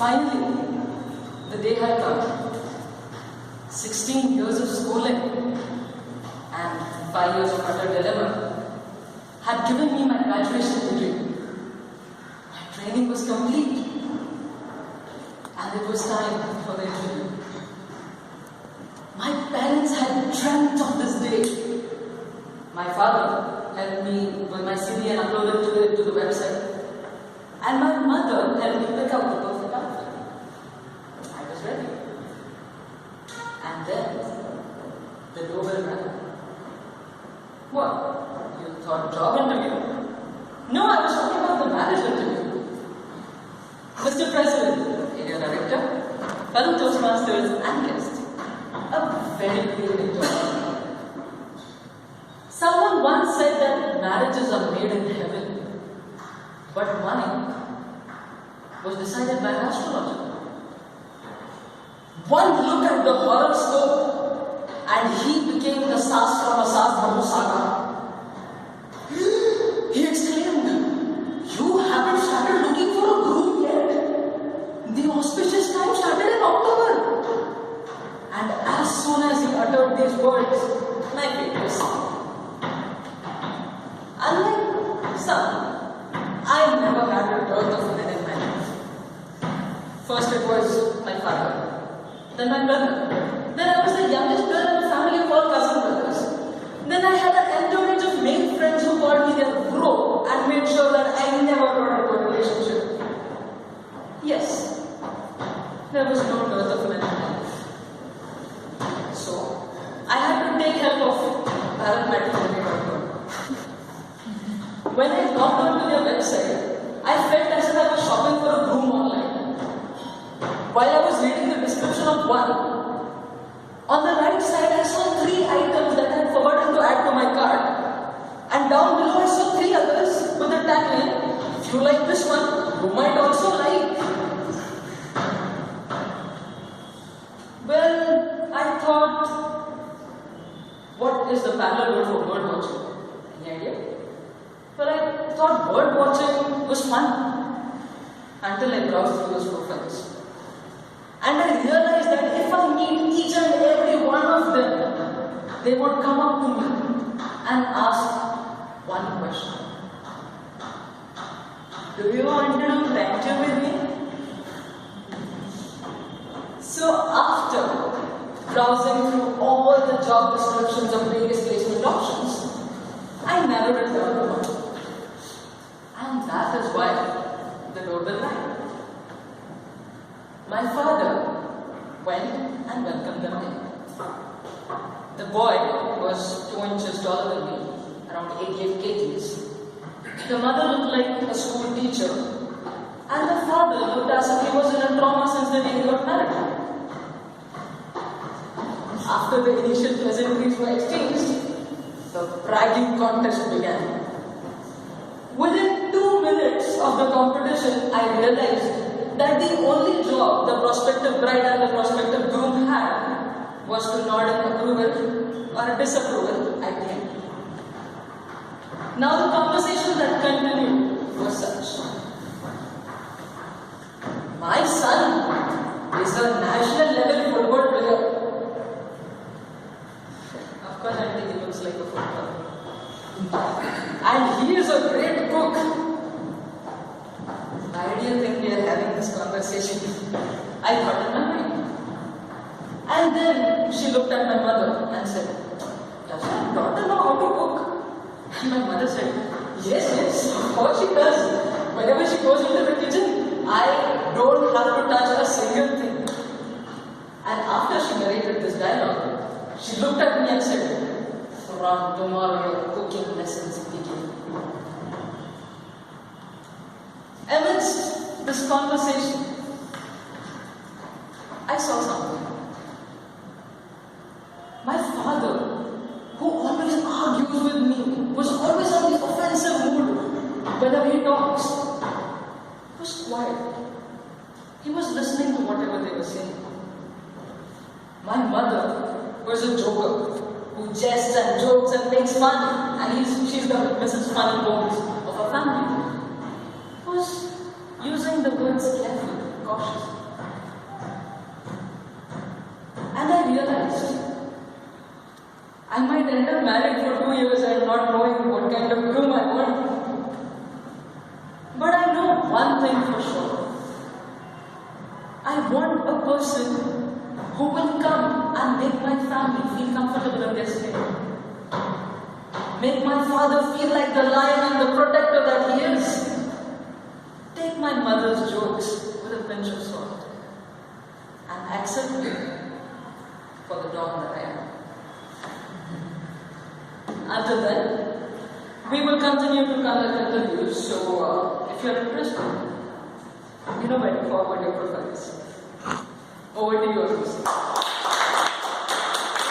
Finally, the day had come. 16 years of schooling and 5 years of utter dilemma had given me my graduation degree. My training was complete, and it was time for the interview. My parents had dreamt of this day. My father helped me with my CV and uploaded it to the website. And my mother helped me pick out the perfect outfit. I was ready. And then, the doorbell rang. What? You thought job interview? No, I was talking about the marriage interview. Mr. President, Area Director, fellow Toastmasters and guests, a very good interview. Someone once said that marriages are made in heaven, but money was decided by an astrologer. One look at the horoscope, and he became the Sastra saga. He exclaimed, "You haven't started looking for a groom yet. The auspicious time started in October." And as soon as he uttered these words, my faith was sunk. Unlike some, I never had a dearth of men in my life. First it was my father, then my brother, then I was the youngest girl in a family of all cousin brothers. Then I had an entourage of male friends who called me their bro and made sure that I never got into a relationship. Yes, there was no dearth of men in my life. So, I had to take help of parentmatrimony.com. When I logged onto their website, I felt as if I was shopping for a groom online. While I was reading the description of one, on the right side I saw 3 items that I had forgotten to add to my cart. And down below I saw 3 others with the tagline, "If you like this one, you might also like." Well, I thought, what is the parallel word for bird watching? Any idea? Well, I thought bird watching was fun until I browsed through those profiles. And I realized that if I meet each and every one of them, they would come up to me and ask one question. "Do you want to do venture with me?" So after browsing through all the job descriptions of various placement options, I narrowed it down to one. And that is why the doorbell rang. My father went and welcomed them in. The boy was 2 inches taller than me, around 88 kgs. The mother looked like a school teacher, and the father looked as if he was in a trauma since the day he got married. After the initial pleasantries were exchanged, the bragging contest began. Within 2 minutes of the competition, I realized that the only job the prospective bride and the prospective groom had was to nod in approval or disapproval at the end. Now the conversation that continued was such. "My son is a national level football player." Of course, I think he looks like a footballer. "And he is a great cook." Why do you think we are having this conversation? I thought in my mind. And then she looked at my mother and said, "Does your daughter know how to cook?" And my mother said, Yes, of course she does. Whenever she goes into the kitchen, I don't have to touch a single thing." And after she narrated this dialogue, she looked at me and said, "From tomorrow your cooking lessons begin." Amidst this conversation, I saw something. My father, who always argues with me, was always on the offensive mood whenever he talks, was quiet. He was listening to whatever they were saying. My mother was a joker who jests and jokes and makes fun, and she's the Mrs. Funny Bones of our family. Was using the words carefully. cautious. And I realized I might end up married for 2 years and not knowing what kind of groom I want. But I know one thing for sure. I want a person who will come and make my family feel comfortable in their skin. Make my father feel like the lion and the protector that he is. Take my mother's jokes with a pinch of salt and accept me for the dog that I am. Until then, we will continue to conduct interviews, so if you are interested, you know where to forward your profiles. Over to you, Amrita.